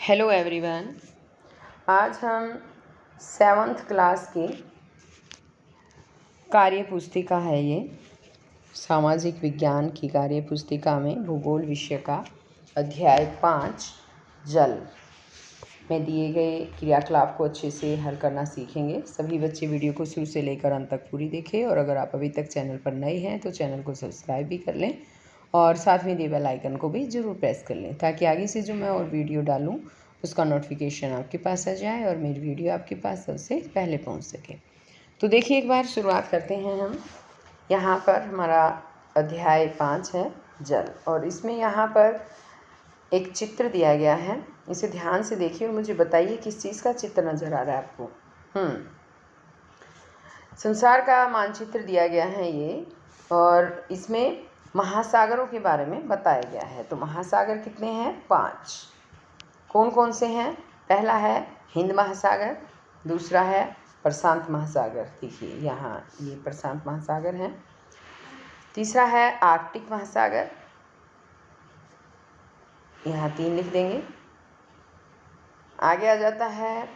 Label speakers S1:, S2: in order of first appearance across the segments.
S1: Hello everyone. आज हम 7th class की कार्य पुस्तिका है। ये सामाजिक विज्ञान की कार्य पुस्तिका में भूगोल विषय का अध्याय 5 जल में दिए गए क्रियाकलाप को अच्छे से हल करना सीखेंगे। सभी बच्चे वीडियो को शुरू से लेकर अंत तक पूरी देखें और अगर आप अभी तक चैनल पर नए हैं तो चैनल को सब्सक्राइब भी कर लें और साथ में दिए बेल आइकन को भी ज़रूर प्रेस कर लें ताकि आगे से जो मैं और वीडियो डालूं उसका नोटिफिकेशन आपके पास आ जाए और मेरी वीडियो आपके पास सबसे पहले पहुंच सके। तो देखिए, एक बार शुरुआत करते हैं हम। यहाँ पर हमारा अध्याय 5 है जल, और इसमें यहाँ पर एक चित्र दिया गया है। इसे ध्यान से देखिए और मुझे बताइए किस चीज़ का चित्र नज़र आ रहा है आपको। संसार का मानचित्र दिया गया है ये, और इसमें महासागरों के बारे में बताया गया है। तो महासागर कितने हैं? 5। कौन कौन से हैं? पहला है हिंद महासागर, दूसरा है प्रशांत महासागर। देखिए यहाँ ये प्रशांत महासागर है। तीसरा है आर्कटिक महासागर, यहाँ 3 लिख देंगे। आगे आ जाता है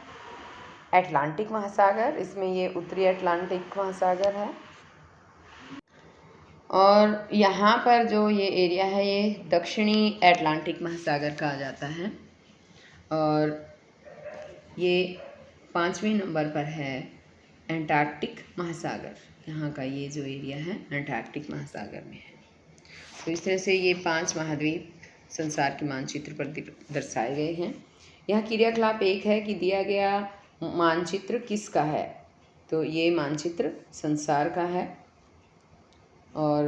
S1: अटलांटिक महासागर, इसमें ये उत्तरी अटलांटिक महासागर है। और यहाँ पर जो ये एरिया है ये दक्षिणी अटलांटिक महासागर कहा जाता है। और ये 5वें नंबर पर है अंटार्कटिक महासागर। यहाँ का ये जो एरिया है अंटार्कटिक महासागर में है। तो इस तरह से ये 5 महाद्वीप संसार के मानचित्र पर दर्शाए गए हैं। यहाँ क्रियाकलाप 1 है कि दिया गया मानचित्र किसका है। तो ये मानचित्र संसार का है और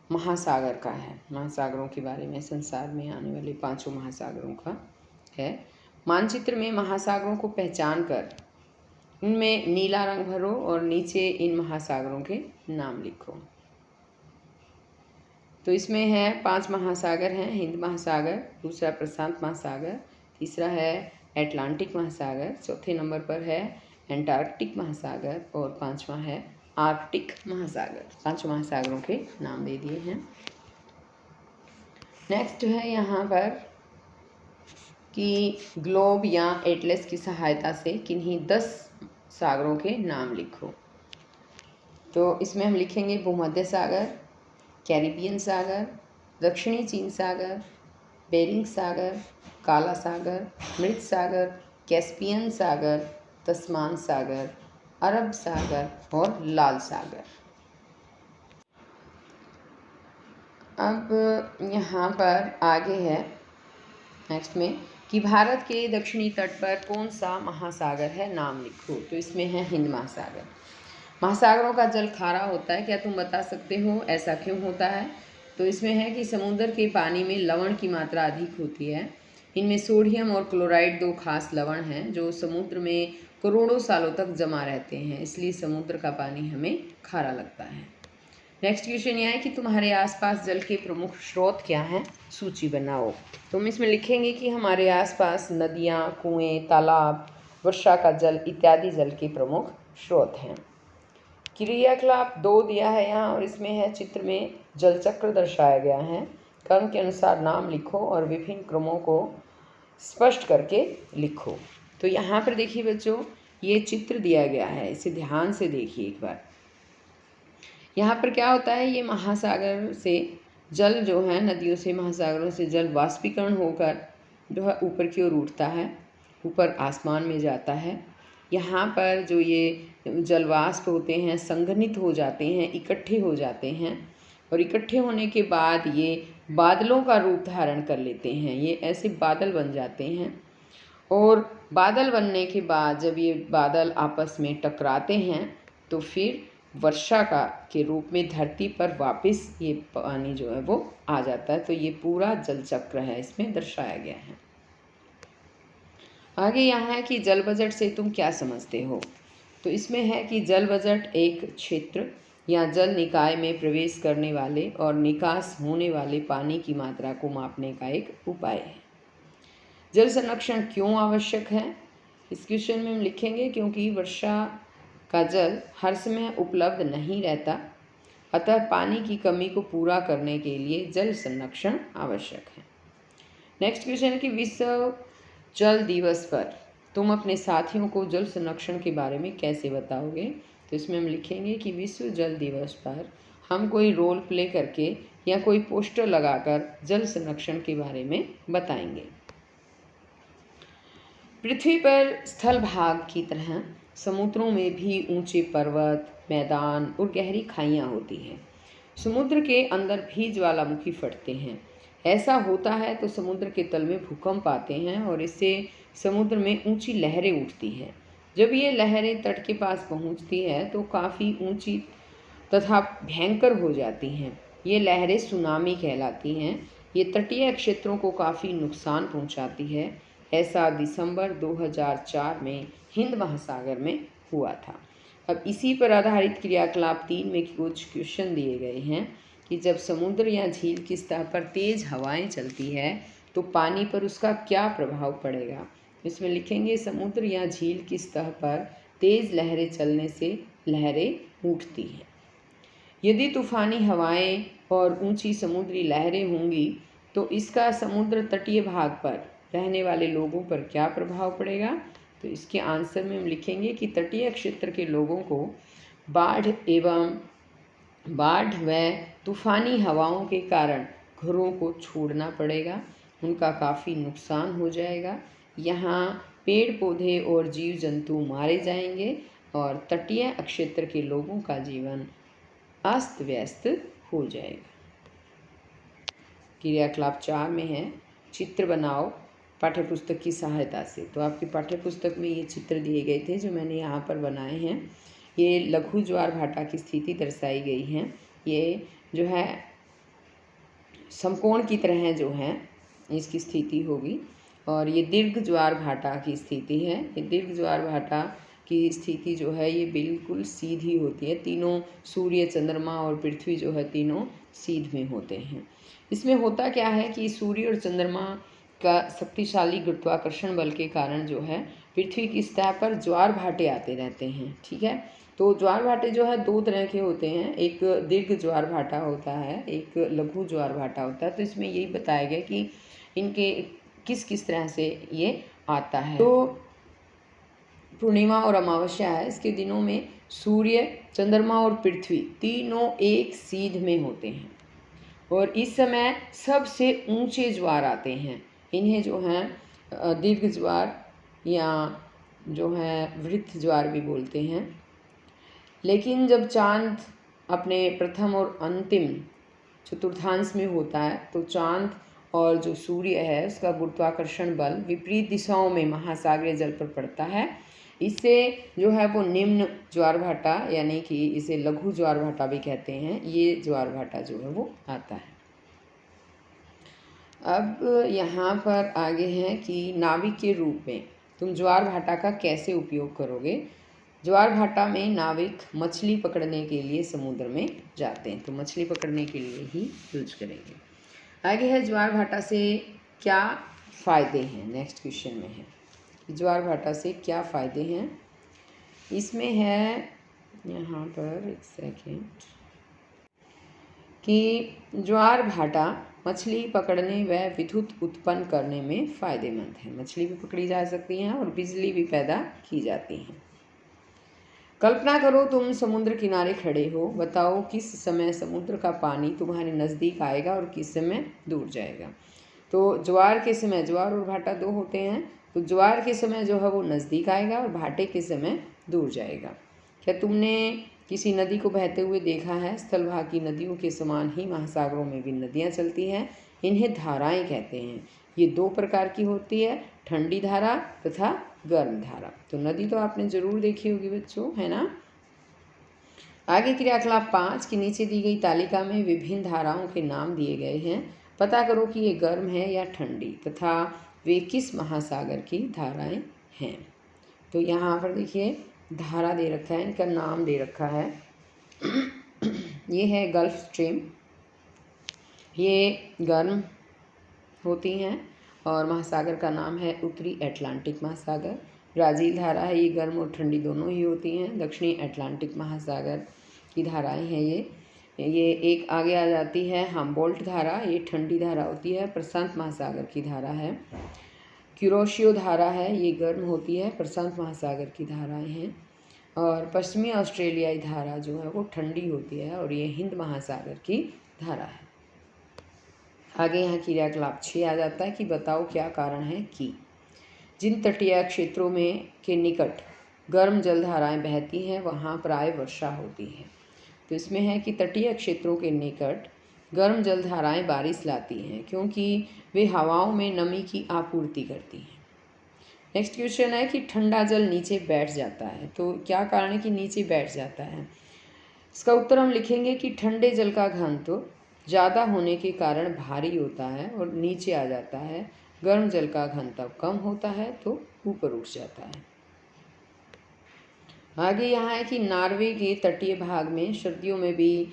S1: महासागर का है। महासागरों के बारे में संसार में आने वाले 5 महासागरों का है। मानचित्र में महासागरों को पहचान कर उनमें नीला रंग भरो और नीचे इन महासागरों के नाम लिखो। तो इसमें है 5 महासागर हैं। हिंद महासागर, दूसरा प्रशांत महासागर, तीसरा है अटलांटिक महासागर, चौथे नंबर पर है अंटार्कटिक महासागर और 5वां है आर्कटिक महासागर। 5 महासागरों के नाम दे दिए हैं। नेक्स्ट है यहाँ पर कि ग्लोब या एटलस की सहायता से किन्हीं 10 सागरों के नाम लिखो। तो इसमें हम लिखेंगे भूमध्य सागर, कैरिबियन सागर, दक्षिणी चीन सागर, बेरिंग सागर, काला सागर, मृत सागर, कैस्पियन सागर, तस्मान सागर, अरब सागर और लाल सागर। अब यहाँ पर आगे है नेक्स्ट में कि भारत के दक्षिणी तट पर कौन सा महासागर है, नाम लिखो। तो इसमें है हिंद महासागर। महासागरों का जल खारा होता है, क्या तुम बता सकते हो ऐसा क्यों होता है? तो इसमें है कि समुद्र के पानी में लवण की मात्रा अधिक होती है। इनमें सोडियम और क्लोराइड 2 खास लवण हैं जो समुद्र में करोड़ों सालों तक जमा रहते हैं, इसलिए समुद्र का पानी हमें खारा लगता है। नेक्स्ट क्वेश्चन यह है कि तुम्हारे आसपास जल के प्रमुख स्रोत क्या हैं, सूची बनाओ। तो हम इसमें लिखेंगे कि हमारे आसपास नदियाँ, कुएँ, तालाब, वर्षा का जल इत्यादि जल के प्रमुख स्रोत हैं। क्रियाकलाप 2 दिया है यहाँ, और इसमें है चित्र में जल चक्र दर्शाया गया है। क्रम के अनुसार नाम लिखो और विभिन्न क्रमों को स्पष्ट करके लिखो। तो यहाँ पर देखिए बच्चों, ये चित्र दिया गया है, इसे ध्यान से देखिए एक बार। यहाँ पर क्या होता है, ये महासागर से जल जो है, नदियों से महासागरों से जल वाष्पीकरण होकर जो है ऊपर की ओर उठता है, ऊपर आसमान में जाता है। यहाँ पर जो ये जलवाष्प होते हैं संघनित हो जाते हैं, इकट्ठे हो जाते हैं, और इकट्ठे होने के बाद ये बादलों का रूप धारण कर लेते हैं। ये ऐसे बादल बन जाते हैं, और बादल बनने के बाद जब ये बादल आपस में टकराते हैं तो फिर वर्षा के रूप में धरती पर वापस ये पानी जो है वो आ जाता है। तो ये पूरा जल चक्र है, इसमें दर्शाया गया है। आगे यहाँ है कि जल बजट से तुम क्या समझते हो। तो इसमें है कि जल बजट एक क्षेत्र या जल निकाय में प्रवेश करने वाले और निकास होने वाले पानी की मात्रा को मापने का एक उपाय है। जल संरक्षण क्यों आवश्यक है, इस क्वेश्चन में हम लिखेंगे क्योंकि वर्षा का जल हर समय उपलब्ध नहीं रहता, अतः पानी की कमी को पूरा करने के लिए जल संरक्षण आवश्यक है। नेक्स्ट क्वेश्चन है कि विश्व जल दिवस पर तुम अपने साथियों को जल संरक्षण के बारे में कैसे बताओगे? तो इसमें हम लिखेंगे कि विश्व जल दिवस पर हम कोई रोल प्ले करके या कोई पोस्टर लगाकर जल संरक्षण के बारे में बताएंगे। पृथ्वी पर स्थल भाग की तरह समुद्रों में भी ऊंचे पर्वत, मैदान और गहरी खाइयाँ होती हैं। समुद्र के अंदर भी ज्वालामुखी फटते हैं। ऐसा होता है तो समुद्र के तल में भूकंप आते हैं और इससे समुद्र में ऊंची लहरें उठती हैं। जब ये लहरें तट के पास पहुंचती है तो काफ़ी ऊंची तथा भयंकर हो जाती हैं। ये लहरें सुनामी कहलाती हैं। ये तटीय क्षेत्रों को काफ़ी नुकसान पहुंचाती है। ऐसा दिसंबर 2004 में हिंद महासागर में हुआ था। अब इसी पर आधारित क्रियाकलाप 3 में कुछ क्वेश्चन दिए गए हैं कि जब समुद्र या झील की सतह पर तेज़ हवाएं चलती है तो पानी पर उसका क्या प्रभाव पड़ेगा। इसमें लिखेंगे समुद्र या झील की सतह पर तेज़ लहरें चलने से लहरें उठती हैं। यदि तूफानी हवाएं और ऊंची समुद्री लहरें होंगी तो इसका समुद्र तटीय भाग पर रहने वाले लोगों पर क्या प्रभाव पड़ेगा। तो इसके आंसर में हम लिखेंगे कि तटीय क्षेत्र के लोगों को बाढ़ व तूफानी हवाओं के कारण घरों को छोड़ना पड़ेगा, उनका काफ़ी नुकसान हो जाएगा। यहाँ पेड़ पौधे और जीव जंतु मारे जाएंगे और तटीय क्षेत्र के लोगों का जीवन अस्त व्यस्त हो जाएगा। क्रियाकलाप 4 में है चित्र बनाओ पाठ्यपुस्तक की सहायता से। तो आपकी पाठ्यपुस्तक में ये चित्र दिए गए थे जो मैंने यहाँ पर बनाए हैं। ये लघु ज्वार भाटा की स्थिति दर्शाई गई है। ये जो है समकोण की तरह जो है इसकी स्थिति होगी और ये दीर्घ ज्वार भाटा की स्थिति है। ये दीर्घ ज्वार भाटा की स्थिति जो है ये बिल्कुल सीधी होती है। तीनों सूर्य, चंद्रमा और पृथ्वी जो है तीनों सीध में होते हैं। इसमें होता क्या है कि सूर्य और चंद्रमा का शक्तिशाली गुरुत्वाकर्षण बल के कारण जो है पृथ्वी की सतह पर ज्वार भाटे आते रहते हैं। ठीक है, तो ज्वार भाटे जो है 2 तरह के होते हैं। एक दीर्घ ज्वार भाटा होता है, एक लघु ज्वार भाटा होता है। तो इसमें यही बताया गया कि इनके किस किस तरह से ये आता है। तो पूर्णिमा और अमावस्या है, इसके दिनों में सूर्य, चंद्रमा और पृथ्वी तीनों एक सीध में होते हैं और इस समय सबसे ऊंचे ज्वार आते हैं। इन्हें जो है दीर्घ ज्वार या जो है वृत्त ज्वार भी बोलते हैं। लेकिन जब चांद अपने प्रथम और अंतिम चतुर्थांश में होता है तो चांद और जो सूर्य है उसका गुरुत्वाकर्षण बल विपरीत दिशाओं में महासागरीय जल पर पड़ता है। इससे जो है वो निम्न ज्वार भाटा यानी कि इसे लघु ज्वार भाटा भी कहते हैं, ये ज्वार भाटा जो है वो आता है। अब यहाँ पर आगे है कि नाविक के रूप में तुम ज्वार भाटा का कैसे उपयोग करोगे। ज्वार भाटा में नाविक मछली पकड़ने के लिए समुद्र में जाते हैं, तो मछली पकड़ने के लिए ही यूज करेंगे। आगे है ज्वार भाटा से क्या फ़ायदे हैं। नेक्स्ट क्वेश्चन में है ज्वार भाटा से क्या फ़ायदे हैं। इसमें है यहाँ पर एक सेकेंड कि ज्वार भाटा मछली पकड़ने व विद्युत उत्पन्न करने में फ़ायदेमंद है। मछली भी पकड़ी जा सकती हैं और बिजली भी पैदा की जाती है। कल्पना करो तुम समुद्र किनारे खड़े हो, बताओ किस समय समुद्र का पानी तुम्हारे नज़दीक आएगा और किस समय दूर जाएगा। तो ज्वार के समय, ज्वार और भाटा 2 होते हैं, तो ज्वार के समय जो है वो नज़दीक आएगा और भाटे के समय दूर जाएगा। क्या तुमने किसी नदी को बहते हुए देखा है? स्थलभाग की नदियों के समान ही महासागरों में भी नदियाँ चलती हैं। इन्हें धाराएं कहते हैं। ये 2 प्रकार की होती है, ठंडी धारा तथा गर्म धारा। तो नदी तो आपने जरूर देखी होगी बच्चों, है ना। आगे क्रियाकलाप 5 के नीचे दी गई तालिका में विभिन्न धाराओं के नाम दिए गए हैं। पता करो कि ये गर्म है या ठंडी तथा वे किस महासागर की धाराएं हैं। तो यहाँ पर देखिए धारा दे रखा है, इनका नाम दे रखा है। ये है गल्फ स्ट्रीम, ये गर्म होती हैं और महासागर का नाम है उत्तरी अटलांटिक महासागर। ब्राज़ील धारा है, ये गर्म और ठंडी दोनों ही होती हैं। दक्षिणी अटलांटिक महासागर की धाराएं हैं ये एक आगे आ जाती है हम्बोल्ट धारा, ये ठंडी धारा होती है। प्रशांत महासागर की धारा है। क्यूरोशियो धारा है, ये गर्म होती है, प्रशांत महासागर की धाराएं हैं। और पश्चिमी ऑस्ट्रेलियाई धारा जो है वो ठंडी होती है और ये हिंद महासागर की धारा है। आगे यहाँ क्रियाकलाप 6 आ जाता है कि बताओ क्या कारण है कि जिन तटीय क्षेत्रों में के निकट गर्म जलधाराएं बहती हैं वहाँ प्राय वर्षा होती है। तो इसमें है कि तटीय क्षेत्रों के निकट गर्म जलधाराएं बारिश लाती हैं क्योंकि वे हवाओं में नमी की आपूर्ति करती हैं। नेक्स्ट क्वेश्चन है कि ठंडा जल नीचे बैठ जाता है, तो क्या कारण है कि नीचे बैठ जाता है? इसका उत्तर हम लिखेंगे कि ठंडे जल का घनत्व ज़्यादा होने के कारण भारी होता है और नीचे आ जाता है। गर्म जल का घनत्व कम होता है तो ऊपर उठ जाता है। आगे यहाँ है कि नॉर्वे के तटीय भाग में सर्दियों में भी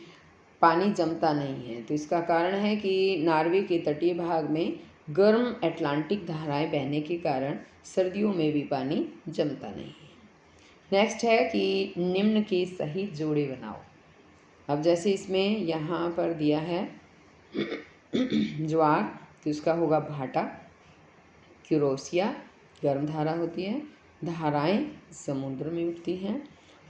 S1: पानी जमता नहीं है, तो इसका कारण है कि नॉर्वे के तटीय भाग में गर्म अटलांटिक धाराएं बहने के कारण सर्दियों में भी पानी जमता नहीं है। नेक्स्ट है कि निम्न के सही जोड़े बनाओ। अब जैसे इसमें यहाँ पर दिया है ज्वार, तो इसका होगा भाटा। क्यूरोसिया गर्म धारा होती है, धाराएं समुद्र में उठती हैं।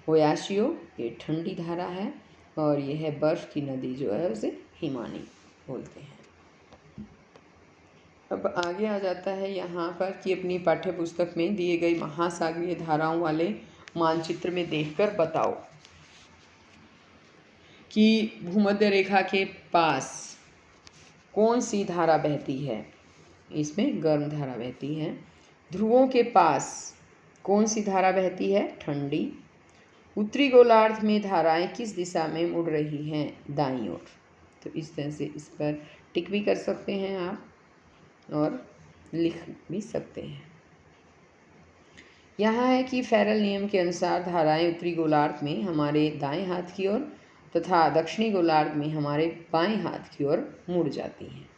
S1: ओयाशियो ये ठंडी धारा है और ये है बर्फ़ की नदी जो है उसे हिमानी बोलते हैं। अब आगे आ जाता है यहाँ पर कि अपनी पाठ्य पुस्तक में दिए गए महासागरीय धाराओं वाले मानचित्र में देखकर बताओ कि भूमध्य रेखा के पास कौन सी धारा बहती है। इसमें गर्म धारा बहती है। ध्रुवों के पास कौन सी धारा बहती है? ठंडी। उत्तरी गोलार्ध में धाराएं किस दिशा में मुड़ रही हैं? दाईं ओर। तो इस तरह से इस पर टिक भी कर सकते हैं आप और लिख भी सकते हैं। यहाँ है कि फेरल नियम के अनुसार धाराएं उत्तरी गोलार्ध में हमारे दाएं हाथ की ओर तथा दक्षिणी गोलार्ध में हमारे बाएं हाथ की ओर मुड़ जाती हैं।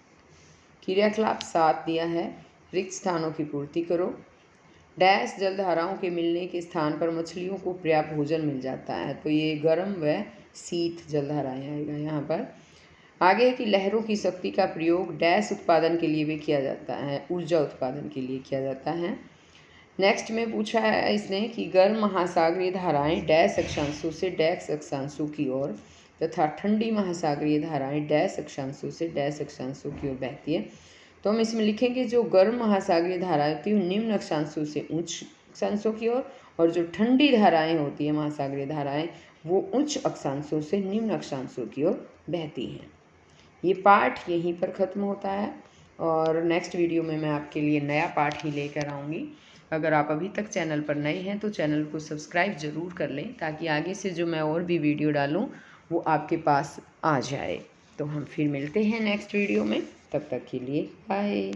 S1: क्रियाकलाप 7 दिया है, रिक्त स्थानों की पूर्ति करो। डैश जलधाराओं के मिलने के स्थान पर मछलियों को पर्याप्त भोजन मिल जाता है, तो ये गर्म व शीत जलधाराएं आएगा यहाँ पर। आगे है कि लहरों की शक्ति का प्रयोग डैश उत्पादन के लिए भी किया जाता है, ऊर्जा उत्पादन के लिए किया जाता है। नेक्स्ट में पूछा है इसने कि गर्म महासागरीय धाराएं डैश अक्षांशों से डैश अक्षांशों की ओर तथा ठंडी महासागरीय धाराएं डैश अक्षांशों से डैश अक्षांशों की ओर बहती है। तो हम इसमें लिखेंगे जो गर्म महासागरीय धाराएं होती हैं निम्न अक्षांशों से उच्च अक्षांशों की ओर और जो ठंडी धाराएं होती हैं महासागरीय धाराएं वो उच्च अक्षांशों से निम्न अक्षांशों की ओर बहती हैं। ये पाठ यहीं पर ख़त्म होता है और नेक्स्ट वीडियो में मैं आपके लिए नया पाठ ही लेकर आऊँगी। अगर आप अभी तक चैनल पर नए हैं तो चैनल को सब्सक्राइब ज़रूर कर लें ताकि आगे से जो मैं और भी वीडियो डालूं वो आपके पास आ जाए। तो हम फिर मिलते हैं नेक्स्ट वीडियो में, तब तक के लिए बाय।